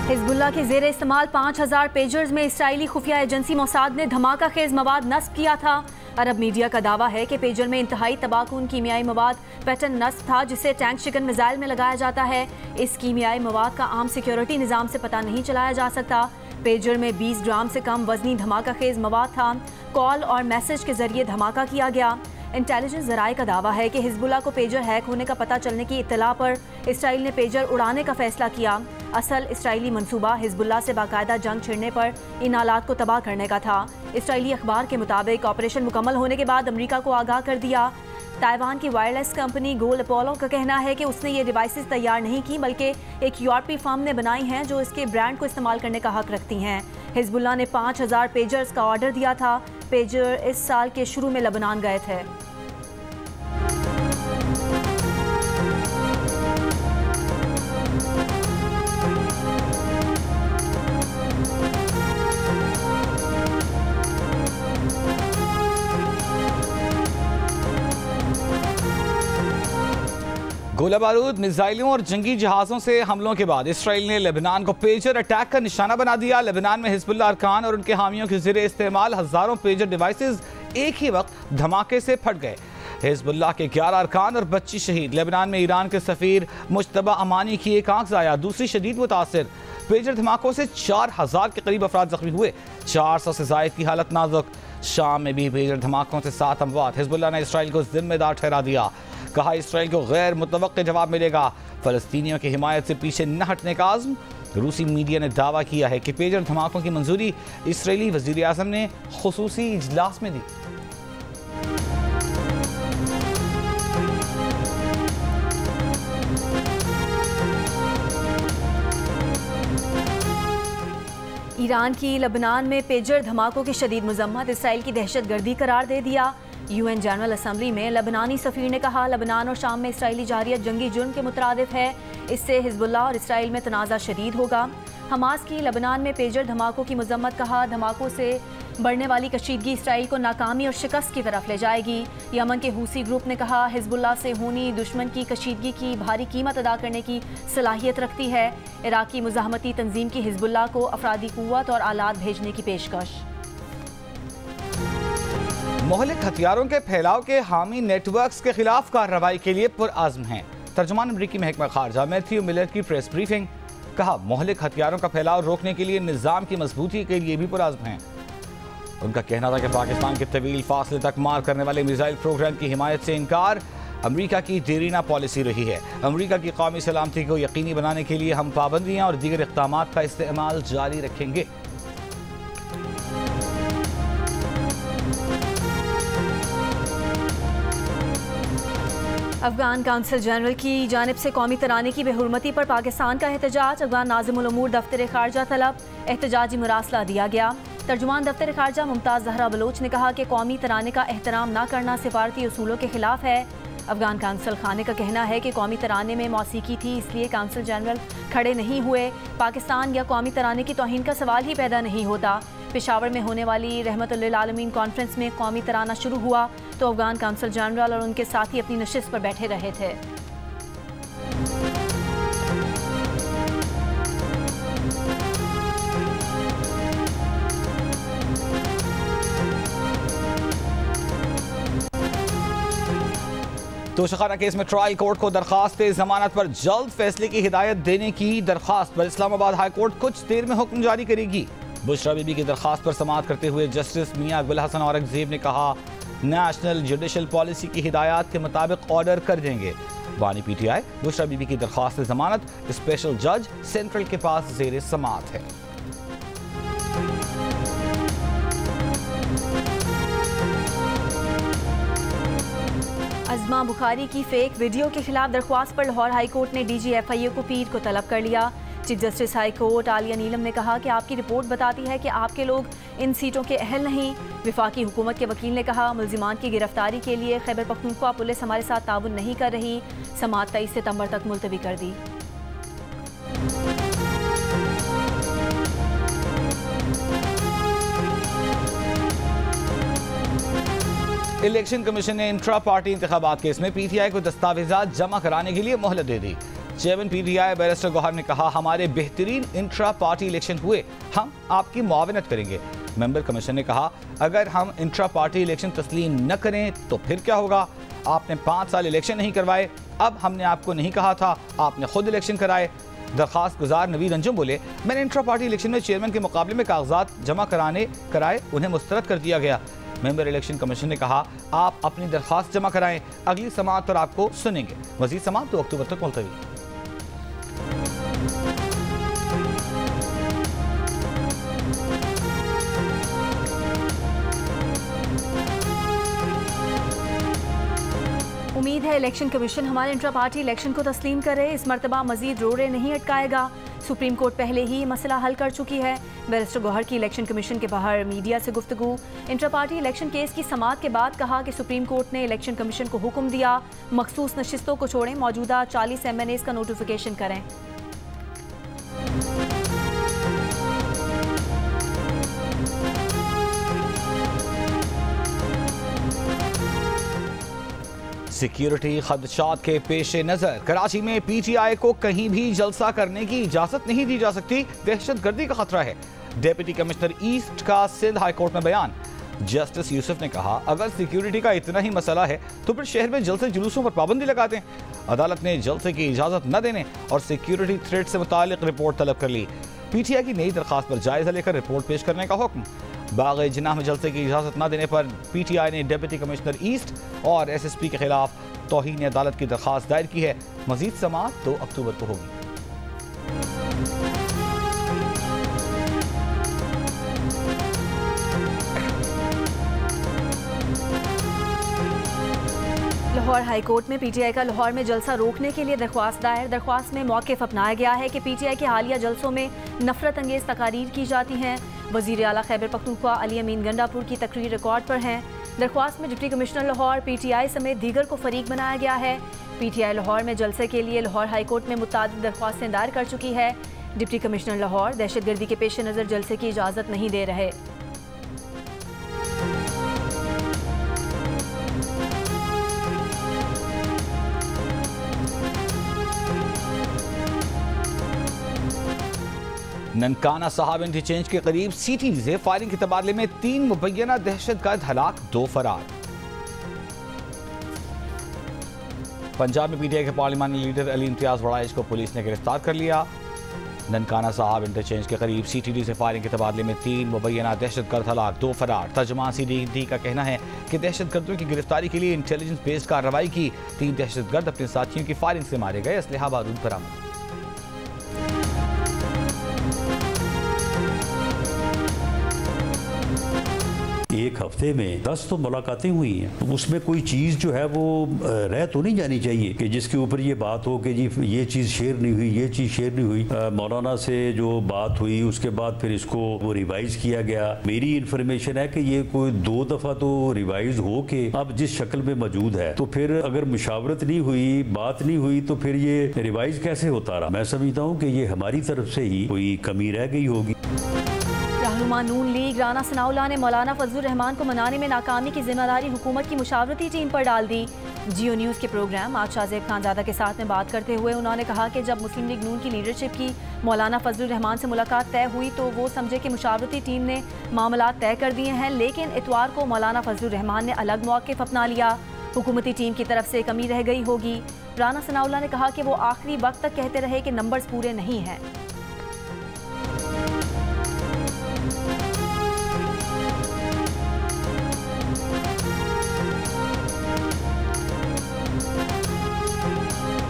Hezbollah के जेर इस्तेमाल 5000 पेजर्स में इसराइली खुफिया एजेंसी मोसाद ने धमाका खेज मवाद नस्ब किया था। अरब मीडिया का दावा है कि पेजर में इंतहाई तबाहकुन कीमियाई मवाद पैटर्न नस्ब था, जिसे टैंक शिकन मिसाइल में लगाया जाता है। इस कीमियाई मवाद का आम सिक्योरिटी निज़ाम से पता नहीं चलाया जा सकता। पेजर में 20 ग्राम से कम वजनी धमाका खेज मवाद था। कॉल और मैसेज के जरिए धमाका किया गया। इंटेलिजेंस जराए का दावा है कि हिजबुल्लाह को पेजर हैक होने का पता चलने की इत्तला पर इसराइल ने पेजर उड़ाने का फैसला किया। असल इसराइली मंसूबा हिजबुल्लाह से बाकायदा जंग छिड़ने पर इन आलात को तबाह करने का था। इसराइली अखबार के मुताबिक ऑपरेशन मुकम्मल होने के बाद अमरीका को आगाह कर दिया। ताइवान की वायरलेस कंपनी गोल अपोलो का कहना है कि उसने ये डिवाइसेस तैयार नहीं की, बल्कि एक यूरोपीय फर्म ने बनाई हैं जो इसके ब्रांड को इस्तेमाल करने का हक रखती हैं। हिजबुल्लाह ने 5000 पेजर्स का ऑर्डर दिया था। पेजर इस साल के शुरू में लेबनान गए थे। गोला बारूद, मिसाइलों और जंगी जहाज़ों से हमलों के बाद इसराइल ने लेबनान को पेजर अटैक का निशाना बना दिया। लेबनान में हिजबुल्लाह अरकान और उनके हामियों के ज़रिए इस्तेमाल हज़ारों पेजर डिवाइसेस एक ही वक्त धमाके से फट गए। हिजबुल्लाह के 11 अरकान और 25 शहीद। लेबनान में ईरान के सफ़ीर मुश्तबा अमानी की एक आंख ज़ाया, दूसरी शदीद मुतासिर। पेजर धमाकों से 4000 के करीब अफराद जख्मी हुए, 400 से ज़ायद की हालत नाजुक। शाम में भी पेजर धमाकों से 7 अमवात। हिजबुल्लाह ने इसराइल को जिम्मेदार ठहरा दिया। कहा इसराइल को गैर मुतवक्के जवाब मिलेगा। फ़लस्तीनियों की हिमायत से पीछे न हटने का आज़म। रूसी मीडिया ने दावा किया है कि पेजर धमाकों की मंजूरी इसराइली वज़ीर आज़म ने खुसूसी इजलास में दी। ईरान की लेबनान में पेजर धमाकों की शदीद मजम्मत। इसराइल की दहशतगर्दी करार दे दिया। UN जनरल असम्बली में लेबनानी सफ़ीर ने कहा लेबनान और शाम में इसराइली जारियत जंगी जुर्म के मुतरादिफ है। इससे हिजबुल्लाह और इसराइल में तनाज़ा शदीद होगा। हमास की लेबनान में पेजर धमाकों की मजम्मत। कहा धमाकों से बढ़ने वाली कशीदगी इसराइल को नाकामी और शिकस्त की तरफ ले जाएगी। यमन के हूसी ग्रुप ने कहा हिजबुल्लाह से होनी दुश्मन की कशीदगी की भारी कीमत अदा करने की सलाहियत रखती है। इराकी मुजाहमती तंजीम की हिजबुल्लाह को अफरादी कुव्वत और आलात भेजने की पेशकश। मोहलिक हथियारों के फैलाव के हामी नेटवर्क्स के खिलाफ कार्रवाई के लिए पुरआज़्म हैं। तर्जुमान अमरीकी महकमा खारजा मैथ्यू मिलर की प्रेस ब्रीफिंग। कहा मोहलिक हथियारों का फैलाव रोकने के लिए निज़ाम की मजबूती के लिए भी पुरआज़्म हैं। उनका कहना था कि पाकिस्तान के तवील फासले तक मार करने वाले मिसाइल प्रोग्राम की हिमायत से इनकार अमरीका की देरीना पॉलिसी रही है। अमरीका की कौमी सलामती को यकीनी बनाने के लिए हम पाबंदियाँ और दीगर इक़दामात का इस्तेमाल जारी रखेंगे। अफगान काउंसिल जनरल की जानिब से कौमी तराने की बेहुरमती पर पाकिस्तान का एहतजाज। अफगान नाज़िमुल उमूर दफ्तर खारजा तलब। एहतजाजी मुरासला दिया गया। तर्जुमान दफ्तर खारजा मुमताज़ ज़हरा बलोच ने कहा कि कौमी तराने का एहतराम न करना सिफारती उसूलों के खिलाफ है। अफगान काउंसिल खाने का कहना है कि कौमी तराने में मौसीकी थी, इसलिए काउंसिल जनरल खड़े नहीं हुए। पाकिस्तान या कौमी तराने की तौहीन का सवाल ही पैदा नहीं होता। पेशावर में होने वाली रहमतुल्लिल आलमीन कॉन्फ्रेंस में कौमी तराना शुरू हुआ तो अफगान काउंसिल जनरल और उनके साथी अपनी नशिस्त पर बैठे रहे थे। तोशाखाना केस में ट्रायल कोर्ट को दरखास्त जमानत पर जल्द फैसले की हिदायत देने की दरखास्त पर इस्लामाबाद हाई कोर्ट कुछ देर में हुक्म जारी करेगी। बुशरा बीबी की दरखास्त पर समाअत करते हुए जस्टिस मियां गुल हसन औरंगजेब ने कहा नेशनल जुडिशल पॉलिसी की हिदायत के मुताबिक ऑर्डर कर देंगे। बानी PTI बुशरा बीबी की दरखास्त जमानत स्पेशल जज सेंट्रल के पास जेर समाअत है। अज़मा बुखारी की फेक वीडियो के खिलाफ दरख्वास्त पर लाहौर हाई कोर्ट ने DG FIA को पीर को तलब कर लिया। चीफ जस्टिस हाई कोर्ट आलिया नीलम ने कहा कि आपकी रिपोर्ट बताती है कि आपके लोग इन सीटों के अहल नहीं। विफाकी हुकूमत के वकील ने कहा मुल्जिमान की गिरफ्तारी के लिए खैबर पख्तूनख्वा पुलिस हमारे साथ ताउन नहीं कर रही। समाअत 23 सितंबर तक मुलतवी कर दी। इलेक्शन कमीशन ने इंट्रा पार्टी इंतखाबात केस में PTI को दस्तावेजात जमा कराने के लिए मोहलत दे दी। चेयरमैन PTI बैरिस्टर गौहर ने कहा, हमारे बेहतरीन इंट्रा पार्टी इलेक्शन हुए, हम आपकी मुआवनत करेंगे। मेंबर कमीशन ने कहा, अगर हम इंट्रा पार्टी इलेक्शन तस्लीम न करें तो फिर क्या होगा? आपने 5 साल इलेक्शन नहीं करवाए, अब हमने आपको नहीं कहा था, आपने खुद इलेक्शन कराए। दरखास्त गुजार नवीद अंजुम बोले, मैंने इंट्रा पार्टी इलेक्शन में चेयरमैन के मुकाबले में कागजात जमा कराए, उन्हें मुस्तरद कर दिया गया। मेंबर इलेक्शन कमीशन ने कहा, आप अपनी दरखास्त जमा कराएं, अगली समाअत पर आपको सुनेंगे। मजीद समाअत 2 अक्टूबर तक मुलतवी। उम्मीद है इलेक्शन कमीशन हमारे इंट्रा पार्टी इलेक्शन को तस्लीम करे। इस मरतबा मजीद रोड़े नहीं अटकाएगा। सुप्रीम कोर्ट पहले ही मसला हल कर चुकी है। बैरिस्टर गौहर की इलेक्शन कमीशन के बाहर मीडिया से गुफ्तगू। इंट्रा पार्टी इलेक्शन केस की समाअत के बाद कहा कि सुप्रीम कोर्ट ने इलेक्शन कमीशन को हुक्म दिया, मखसूस नशिस्तों को छोड़ें, मौजूदा 40 MNAs का नोटिफिकेशन करें। सिक्योरिटी खदशात के पेश नजर कराची में PTI को कहीं भी जलसा करने की इजाजत नहीं दी जा सकती, दहशत गर्दी का खतरा है। डिप्टी कमिश्नर ईस्ट का सिंध हाई कोर्ट में बयान। जस्टिस यूसुफ ने कहा, अगर सिक्योरिटी का इतना ही मसला है तो फिर शहर में जलसे जुलूसों पर पाबंदी लगा दें। अदालत ने जलसे की इजाजत न देने और सिक्योरिटी थ्रेट से मुतालिक रिपोर्ट तलब कर ली। PTI की नई दरखास्त पर जायजा लेकर रिपोर्ट पेश करने का हुक्म। बाग-ए-जिन्नाह में जलसे की इजाजत न देने पर PTI ने डिप्टी कमिश्नर ईस्ट और SSP के खिलाफ तौहीन अदालत की दरखास्त दायर की है। मजीद समाअत 2 अक्टूबर को होगी। लाहौर हाई कोर्ट में PTI का लाहौर में जलसा रोकने के लिए दरख्वास्त दायर। दरख्वास्त में मौक़िफ़ अपनाया गया है कि PTI के हालिया जलसों में नफरत अंगेज़ तकारीर की जाती हैं। वज़ीर आला खैबर पख्तूनख्वा अली अमीन गंडापुर की तकरीर रिकॉर्ड पर हैं। दरख्वास्त में डिप्टी कमिश्नर लाहौर PTI समेत दीगर को फरीक बनाया गया है। PTI लाहौर में जलसे के लिए लाहौर हाई कोर्ट में मुतादिद दरख्वास्तें दायर कर चुकी है। डिप्टी कमिश्नर लाहौर दहशतगर्दी के पेश नज़र जलसे की इजाज़त नहीं दे रहे। ननकाना साहब इंटरचेंज के करीब CT से फायरिंग के तबादले में 3 मुबैना दहशतगर्द हलाक, 2 फरार। पंजाब में PTI के पार्लिमानी लीडर अली इम्तियाज वड़ाइश को पुलिस ने गिरफ्तार कर लिया। ननकाना साहब इंटरचेंज के करीब CTD से फायरिंग के तबादले में 3 मुबैना दहशतगर्द हलाक, 2 फरार। तर्जुमान CTD का कहना है कि दहशतगर्दों की गिरफ्तारी के लिए इंटेलिजेंस बेस्ड कार्रवाई की। 3 दहशतगर्द अपने साथियों की फायरिंग से मारे गए। असलहा बारूद बरामद। एक हफ्ते में 10 तो मुलाकातें हुई हैं, तो उसमें कोई चीज़ जो है वो रह तो नहीं जानी चाहिए कि जिसके ऊपर ये बात हो कि जी ये चीज़ शेयर नहीं हुई, ये चीज़ शेयर नहीं हुई। मौलाना से जो बात हुई उसके बाद फिर इसको वो रिवाइज किया गया। मेरी इन्फॉर्मेशन है कि ये कोई 2 दफ़ा तो रिवाइज हो के अब जिस शक्ल में मौजूद है, तो फिर अगर मुशावरत नहीं हुई, बात नहीं हुई, तो फिर ये रिवाइज कैसे होता रहा। मैं समझता हूँ कि ये हमारी तरफ से ही कोई कमी रह गई होगी। रहनुमा नून लीग राना सनाउल्लाह ने मौलाना फजलुर रहमान को मनाने में नाकामी की जिम्मेदारी हुकूमत की मुशावरती टीम पर डाल दी। जियो न्यूज़ के प्रोग्राम आज शाहजेब खानजादा के साथ में बात करते हुए उन्होंने कहा कि जब मुस्लिम लीग नून की लीडरशिप की मौलाना फजलुर रहमान से मुलाकात तय हुई तो वो समझे कि मुशावरती टीम ने मामला तय कर दिए हैं, लेकिन इतवार को मौलाना फजलुर रहमान ने अलग मौक़िफ़ अपना लिया। हुकूमती टीम की तरफ से कमी रह गई होगी। राना सनाउल्लाह ने कहा कि वो आखिरी वक्त तक कहते रहे कि नंबर्स पूरे नहीं हैं।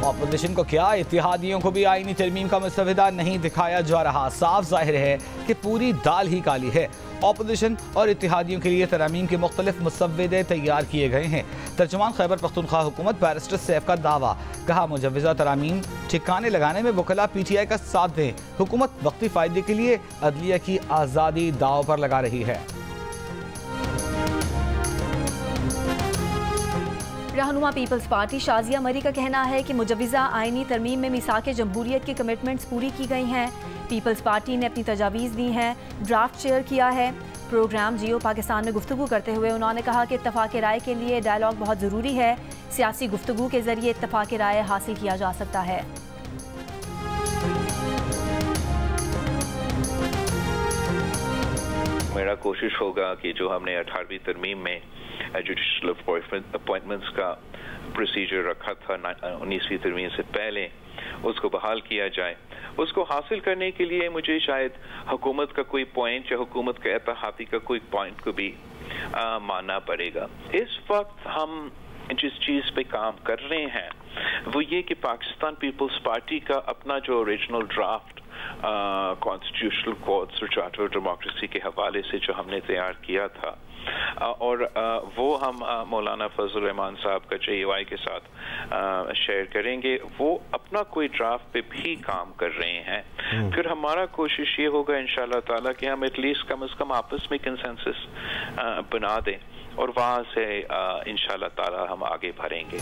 अपोजिशन को क्या, इत्तेहादियों को भी आईनी तरमीम का मुस्तविदा नहीं दिखाया जा रहा। साफ जाहिर है कि पूरी दाल ही काली है। अपोजिशन और इत्तेहादियों के लिए तरमीम के मुख्तलिफ मुसव्वदे तैयार किए गए हैं। तर्जुमान खैबर पख्तूनख्वा हुकूमत बैरिस्टर सैफ का दावा। कहा, मुजव्वज़ा तरामीम ठिकाने लगाने में वकला PTI का साथ दें। हुकूमत वक्ती फ़ायदे के लिए अदलिया की आज़ादी दाव पर लगा रही है। रहनुमा पीपल्स पार्टी शाजिया मरी का कहना है कि मुजव्वज़ा आईनी तरमीम में मिसाक़े जमहूरियत की कमिटमेंट्स पूरी की गई हैं। पीपल्स पार्टी ने अपनी तजावीज़ दी हैं, ड्राफ्ट शेयर किया है। प्रोग्राम जियो पाकिस्तान में गुफ्तगू करते हुए उन्होंने कहा कि इत्तफ़ाक़ राय के लिए डायलॉग बहुत ज़रूरी है। सियासी गुफ्तगू के ज़रिए इत्तफ़ाक़ राय हासिल किया जा सकता है। मेरा कोशिश होगा कि जो हमने 18वीं तरमीम में जुडिशल अपॉइंटमेंट्स का प्रोसीजर रखा था 19वीं तरमीम से पहले, उसको बहाल किया जाए। उसको हासिल करने के लिए मुझे शायद हुकूमत का कोई पॉइंट या हुकूमत का इत्तेहादी का कोई पॉइंट को भी मानना पड़ेगा। इस वक्त हम जिस चीज़ पे काम कर रहे हैं वो ये कि पाकिस्तान पीपल्स पार्टी का अपना जो ओरिजिनल ड्राफ्ट कॉन्स्टिट्यूशनल कोड्स और चार्टर ऑफ डेमोक्रेसी के हवाले से जो हमने तैयार किया था, और वो हम मौलाना फजल रहमान साहब का JUI के साथ शेयर करेंगे। वो अपना कोई ड्राफ्ट पे भी काम कर रहे हैं। फिर हमारा कोशिश ये होगा इंशाल्लाह ताला कि हम एटलीस्ट कम से कम आपस में कंसेंसस बना दें और वहाँ से इंशाल्लाह ताला हम आगे बढ़ेंगे।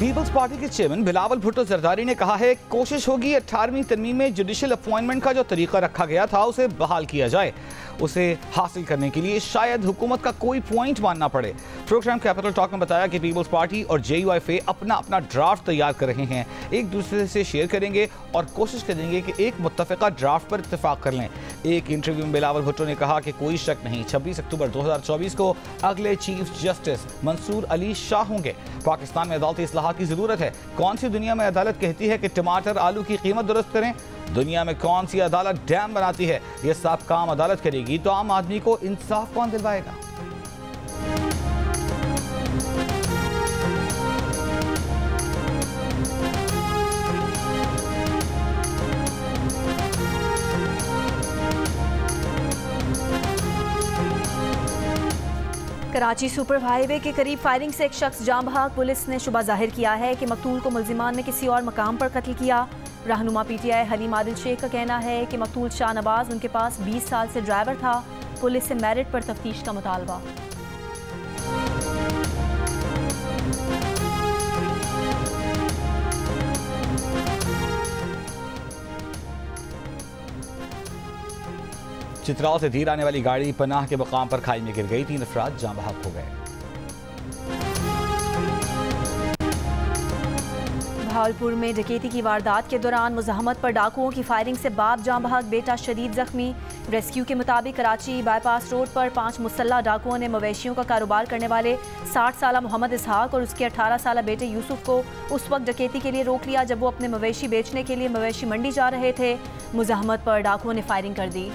पीपल्स पार्टी के चेयरमैन बिलावल भुट्टो जरदारी ने कहा है कोशिश होगी 18वीं तरमीम में जुडिशल अपॉइंटमेंट का जो तरीका रखा गया था उसे बहाल किया जाए। उसे हासिल करने के लिए शायद हुकूमत का कोई पॉइंट मानना पड़े। प्रोग्राम कैपिटल टॉक में बताया कि पीपल्स पार्टी और JUI अपना अपना ड्राफ्ट तैयार कर रहे हैं, एक दूसरे से शेयर करेंगे और कोशिश करेंगे कि एक मुत्तफ़िका ड्राफ्ट पर इत्तेफाक कर लें। एक इंटरव्यू में बिलावल भुट्टो ने कहा कि कोई शक नहीं 26 अक्टूबर 2024 को अगले चीफ जस्टिस मंसूर अली शाह होंगे। पाकिस्तान में अदालती इस्लाहात की जरूरत है। कौन सी दुनिया में अदालत कहती है कि टमाटर आलू की कीमत दुरुस्त करें? दुनिया में कौन सी अदालत डैम बनाती है? ये सब काम अदालत करेगी तो आम आदमी को इंसाफ कौन दिलवाएगा? कराची सुपर हाईवे के करीब फायरिंग से एक शख्स जान बहक। पुलिस ने शुबा जाहिर किया है कि मकतूल को मुल्जिमान ने किसी और मकाम पर कत्ल किया। रहनुमा PTI हलीम आदिल शेख का कहना है कि मकतूल शाहनवाज उनके पास 20 साल से ड्राइवर था। पुलिस से मेरिट पर तफ्तीश का मुतालबा। चित्राल से धीर आने वाली गाड़ी पनाह के मकाम पर खाई में गिर गई। 3 अफराद जान बहक हो गए। भावलपुर में डकैती की वारदात के दौरान मुज़ाहमत पर डाकुओं की फायरिंग से बाप जान बहक, बेटा शदीद जख्मी। रेस्क्यू के मुताबिक कराची बाईपास रोड पर 5 मुसल्लह डाकुओं ने मवेशियों का कारोबार करने वाले 60 साला मोहम्मद इसहाक और उसके 18 साला बेटे यूसुफ को उस वक्त डकैती के लिए रोक लिया जब वो अपने मवेशी बेचने के लिए मवेशी मंडी जा रहे थे। मुज़ाहमत पर डाकुओं ने फायरिंग कर दी।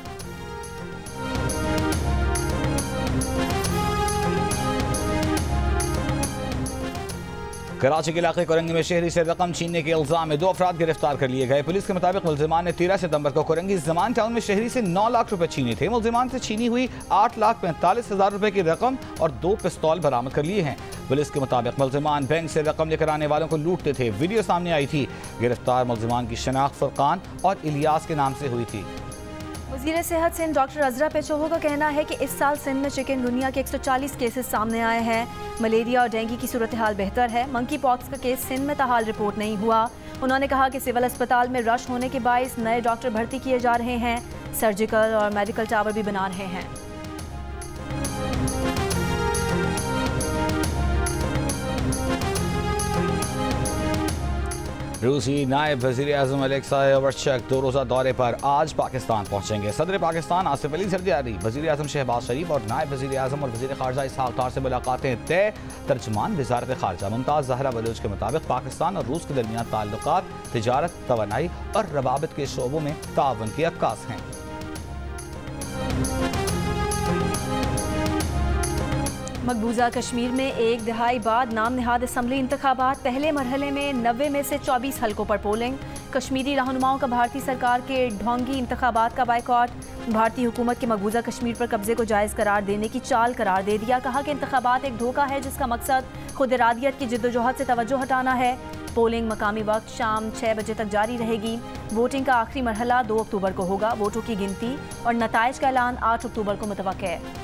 कराची के इलाके कोरंगी में शहरी से रकम छीनने के इल्जाम में 2 अफराद गिरफ्तार कर लिए गए। पुलिस के मुताबिक मुल्जिमान ने 13 सितंबर को कोरंगी जमान टाउन में शहरी से 9 लाख रुपए छीने थे। मुल्जिमान से छीनी हुई 8,45,000 रुपए की रकम और 2 पिस्तौल बरामद कर लिए हैं। पुलिस के मुताबिक मुल्जिमान बैंक से रकम लेकर आने वालों को लूटते थे। वीडियो सामने आई थी। गिरफ्तार मुल्जिमान की शनाख्त फुरकान और इलियास के नाम से हुई थी। वज़ीर सेहत सिंध डॉक्टर अजरा पेचोहो का कहना है कि इस साल सिंध में चिकनगुनिया के 140 केसेस सामने आए हैं। मलेरिया और डेंगू की सूरत हाल बेहतर है। मंकी पॉक्स का केस सिंध में ताहाल रिपोर्ट नहीं हुआ। उन्होंने कहा कि सिविल अस्पताल में रश होने के बायस नए डॉक्टर भर्ती किए जा रहे हैं। सर्जिकल और मेडिकल टावर भी बना रहे हैं। रूसी नायब वज़ीर आज़म अलेक्साई ओवरचक 2 रोज़ा दौरे पर आज पाकिस्तान पहुंचेंगे। सदर पाकिस्तान आसिफ अली ज़रदारी, वज़ीर आज़म शहबाज शरीफ और नायब वज़ीर आज़म और वज़ीर ख़ारजा इसहाक़ डार से मुलाकातें तय। तर्जुमान वज़ारत ख़ारजा मुमताज़ ज़हरा बलूच के मुताबिक पाकिस्तान और रूस के दरमियान ताल्लुकात तिजारत, तवानाई और रवाबित के शोबों में ताउन की अक्कास हैं। मकबूजा कश्मीर में 1 दहाई बाद नाम नहाद असम्बली इंतखाबात। पहले मरहले में 90 में से 24 हलकों पर पोलिंग। कश्मीरी रहनुमाओं का भारतीय सरकार के ढोंगी इंतखाबात का बाइकॉट। भारतीय हुकूमत के मकबूजा कश्मीर पर कब्जे को जायज़ करार देने की चाल करार दे दिया। कहा कि इंतखाबात एक धोखा है जिसका मकसद खुद इरादियत की जिद्दोजहद से तवज्जो हटाना है। पोलिंग मकामी वक्त शाम 6 बजे तक जारी रहेगी। वोटिंग का आखिरी मरहला 2 अक्टूबर को होगा। वोटों की गिनती और नताइज का ऐलान 8 अक्टूबर को मुतवक्किल है।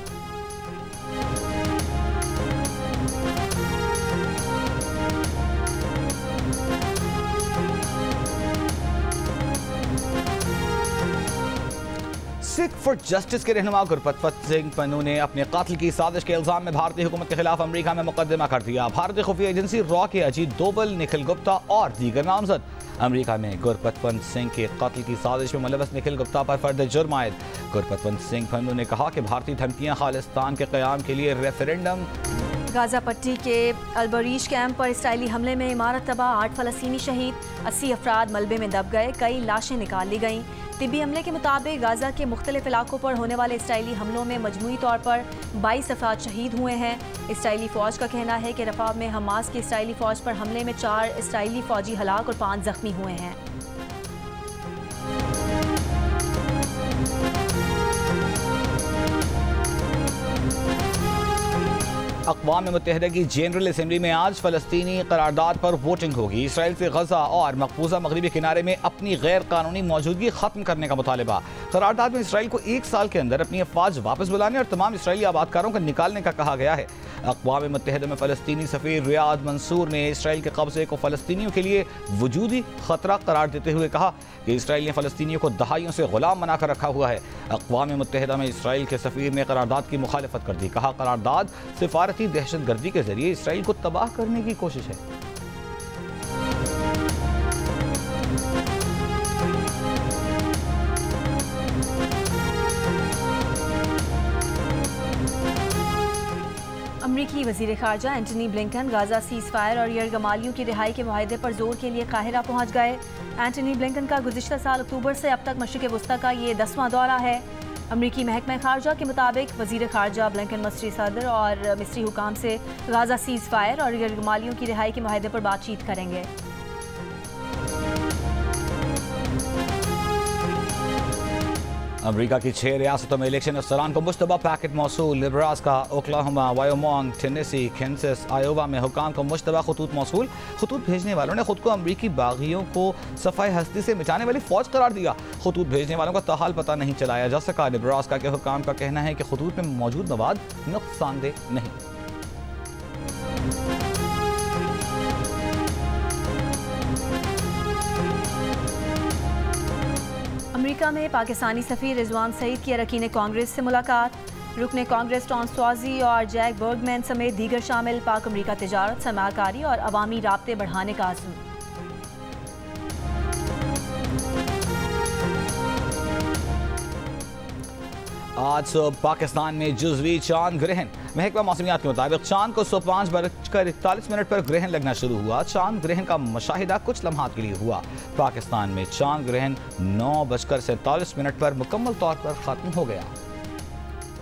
सिख फॉर जस्टिस के रहनुमा गुरपतवंत सिंह पन्नू ने अपने कातिल की साजिश के इल्जाम में भारतीय हुकूमत के खिलाफ अमेरिका में मुकदमा कर दिया। भारतीय खुफिया एजेंसी रॉ के अजीत डोवल, निखिल गुप्ता और दीगर नामजद अमेरिका में गुरपतवंत सिंह के कातिल की साजिश में मुलव्वस निखिल गुप्ता पर फर्द जुर्म आयद। गुरपतवंत सिंह पन्नू ने कहा कि भारतीय धमकियां खालिस्तान के क़याम के लिए रेफरेंडम। गाजा पट्टी के अलबरीश कैंप पर इसराइली हमले में इमारत तबाह, 8 फ़लस्तीनी शहीद, 80 अफराद मलबे में दब गए, कई लाशें निकाल ली गईं। तिब्बी हमले के मुताबिक गाजा के मुख्तलिफ इलाकों पर होने वाले इसराइली हमलों में मजमूई तौर पर 22 अफराद शहीद हुए हैं। इसराइली फ़ौज का कहना है कि रफ़ा में हमास की इसराइली फ़ौज पर हमले में 4 इसराइली फ़ौजी हलाक और 5 ज़ख्मी हुए हैं। अक़वाम मुत्तहिदा की जनरल असम्बली में आज फ़लस्तीनी करारदाद पर वोटिंग होगी। इसराइल से गजा और मकबूजा मगरबी किनारे में अपनी गैर कानूनी मौजूदगी खत्म करने का मुतालबा। करारदाद में इसराइल को 1 साल के अंदर अपनी अफवाज वापस बुलाने और तमाम इसराइली आबादकारों को निकालने का कहा गया है। अक़वाम मुत्तहिदा में फ़लस्तीनी सफ़ीर रियाद मंसूर ने इसराइल के कब्जे को फ़लस्तीनियों के लिए वजूदी ख़तरा करार देते हुए कहा कि इसराइल ने फ़लस्तीनियों को दहाइयों से ग़ुलाम बनाकर रखा हुआ है। अक़वाम मुत्तहिदा में इसराइल के सफ़ीर ने करारदाद की मुखालफत कर दी। कहा करारदाद सिफारती दहशतगर्दी के जरिए इसराइल को तबाह करने की कोशिश है। अमरीकी वज़ीर ख़ारजा Antony Blinken Gaza ceasefire और यरगमालियों की रिहाई के मुआहदे पर जोर के लिए काहिरा पहुँच गए। एंटनी ब्लिंकन का गुज़िश्ता साल अक्टूबर से अब तक मशरिक़ वस्ता का ये 10वां दौरा है। अमरीकी महकमा ख़ारजा के मुताबिक वज़ीर ख़ारजा ब्लिंकन मसरी सदर और मिस्री हुकाम से गाजा सीज़ फायर और यरगमालियों की रिहाई के मुआहदे पर बातचीत करेंगे। अमरीका की 6 रियासतों में इलेक्शन अफसरान को मुश्तबा पैकेट मौसूल। Nebraska, Oklahoma, Wyoming, Tennessee, Kansas, Iowa में हुकाम को मुश्तबा खतूत मौसूल। खतूत भेजने वालों ने खुद को अमरीकी बागियों को सफ़ाई हस्ती से मिटाने वाली फ़ौज करार दिया। खतूत भेजने वालों का ताहाल पता नहीं चलाया जा सका। नेब्रास्का के हुकाम का कहना है कि खतूत में मौजूद मवाद नुकसानदेह नहीं। अमेरिका में पाकिस्तानी सफ़ीर रिजवान सईद की अरकान कांग्रेस से मुलाकात। रुकने कांग्रेस टॉम स्वाजी और जैक बर्गमैन समेत दीगर शामिल। पाक अमेरिका तिजारत, सरमाकारी और अवामी राब्ते बढ़ाने का आज़म। आज पाकिस्तान में जुज़वी चांद ग्रहण। महकमा मौसमियात के मुताबिक चांद को 5:41 पर ग्रहण लगना शुरू हुआ। चांद ग्रहण का मुशाहिदा कुछ लम्हात के लिए हुआ। पाकिस्तान में चांद ग्रहण 9:47 पर मुकम्मल तौर पर ख़त्म हो गया।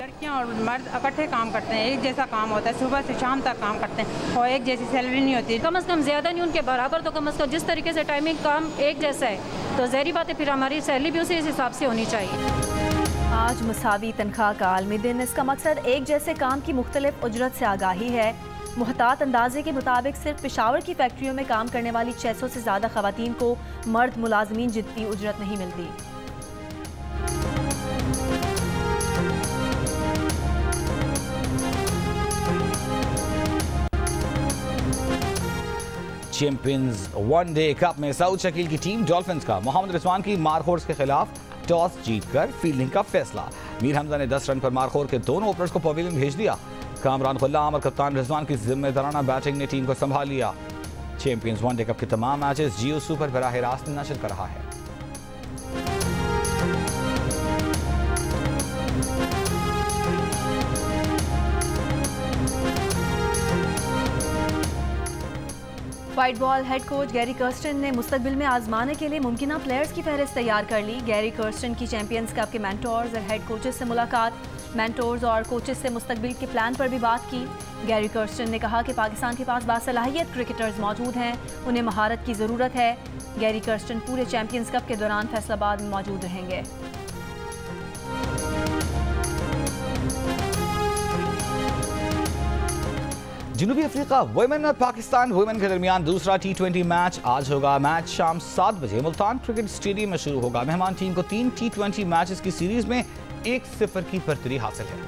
लड़कियां और मर्द इकट्ठे काम करते हैं, एक जैसा काम होता है, सुबह से शाम तक काम करते हैं और एक जैसी सैलरी नहीं होती। कम से कम ज़्यादा नहीं, उनके बराबर तो कम से कम जिस तरीके से टाइमिंग काम एक जैसा है तो ज़ाहिर बात है फिर हमारी सैलरी भी उसी हिसाब से होनी चाहिए। आज मुसावी तनख्वाह का आलमी दिन। इसका मकसद एक जैसे काम की मुख्तलिफ उजरत से आगाही है। मुहतात अंदाजे के मुताबिक सिर्फ पेशावर की फैक्ट्रियों में काम करने वाली 600 से ज़्यादा खवातीन को मर्द मुलाजमीन जितनी उजरत नहीं मिलती। चैंपियंस वनडे कप में साउथ शकील की टीम डॉल्फिन्स का मोहम्मद रिजवान की मारखोर्स के खिलाफ टॉस जीतकर फील्डिंग का फैसला। मीर हमजा ने 10 रन पर मारखोर के दोनों ओपनर्स को पवेलियन भेज दिया। कामरान गुलाम और कप्तान रिजवान की जिम्मेदाराना बैटिंग ने टीम को संभाल लिया। चैंपियंस वनडे कप के तमाम मैचेस जियो सुपर बराह रास्त नशर कर रहा है। White ball head coach Gary Kirsten ने मुस्तकबिल में आजमाने के लिए मुमकिना प्लेयर्स की फहरिस्त तैयार कर ली। गैरी कर्स्टन की चैंपियंस कप के मेंटोर्स और हेड कोचेस से मुलाकात। मेंटोर्स और कोचेस से मुस्तकबिल के प्लान पर भी बात की। गैरी कर्स्टन ने कहा कि पाकिस्तान के पास बासलाहियत क्रिकेटर्स मौजूद हैं, उन्हें महारत की ज़रूरत है। गैरी कर्स्टन पूरे चैंपियंस कप के दौरान फैसलाबाद में मौजूद रहेंगे। जनूबी अफ्रीका वुमेन और पाकिस्तान वुमेन के दरमियान दूसरा T20 मैच आज होगा। मैच शाम 7 बजे मुल्तान क्रिकेट स्टेडियम में शुरू होगा। मेहमान टीम को 3 T20 मैचेस की सीरीज में 1-0 की बरतरी हासिल है।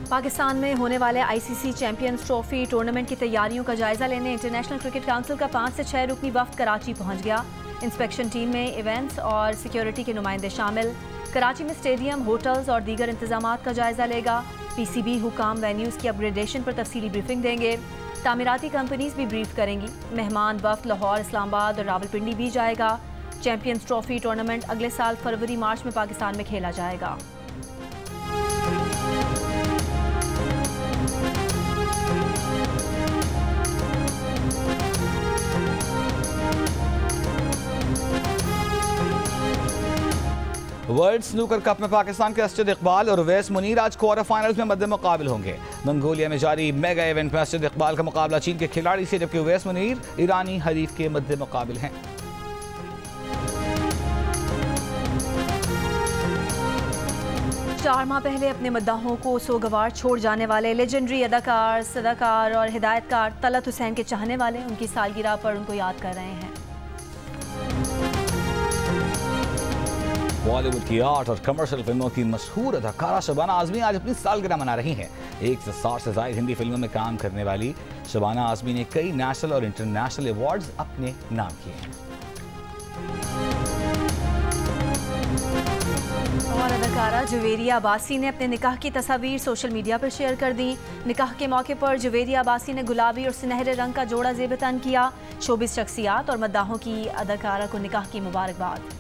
पाकिस्तान में होने वाले ICC चैंपियंस ट्रॉफी टूर्नामेंट की तैयारियों का जायजा लेने इंटरनेशनल क्रिकेट काउंसिल का 5 से 6 रुकनी वफ्द कराची पहुंच गया। इंस्पेक्शन टीम में इवेंट्स और सिक्योरिटी के नुमाइंदे शामिल। कराची में स्टेडियम, होटल्स और दीगर इंतजामात का जायजा लेगा। PCB हुकाम वेन्यूज़ की अपग्रेडेशन पर तफसीली ब्रीफिंग देंगे। तामीराती कंपनीज भी ब्रीफ करेंगी। मेहमान वफ्द लाहौर, इस्लामाबाद और रावलपिंडी भी जाएगा। चैंपियंस ट्रॉफी टूर्नामेंट अगले साल फरवरी-मार्च में पाकिस्तान में खेला जाएगा। वर्ल्ड स्नूकर कप में पाकिस्तान के असद इकबाल और उवैस मुनीर आज क्वार्टर फाइनल्स में मद्दे मुकाबिल होंगे। मंगोलिया में जारी मेगा इवेंट में असद इकबाल का मुकाबला चीन के खिलाड़ी से, जबकि उवैस मुनीर ईरानी हरीफ के मद्दे मुकाबिल हैं। 4 माह पहले अपने मद्दाहों को सोगवार छोड़ जाने वाले लेजेंडरी अदाकार, सदाकार और हिदायतकार तलत हुसैन के चाहने वाले उनकी सालगिरह पर उनको याद कर रहे हैं। बॉलीवुड की आर्ट और कमर्शियल फिल्मों की मशहूर अदाकारा शबाना आजमी आज अपनी सालगिरह मना रही हैं। 160 से ज़ायद हिंदी फिल्मों में काम करने वाली शबाना आजमी ने कई नेशनल और इंटरनेशनल अवार्ड्स अपने नाम किए हैं। और अदाकारा जुवेरिया अब्बासी ने अपने निकाह की तस्वीर सोशल मीडिया पर शेयर कर दी। निकाह के मौके पर जुवेरिया अब्बासी ने गुलाबी और सुनहरे रंग का जोड़ा ज़ेब तन किया। शोबिस शख्सियात और मद्दाहों की अदाकारा को निकाह की मुबारकबाद।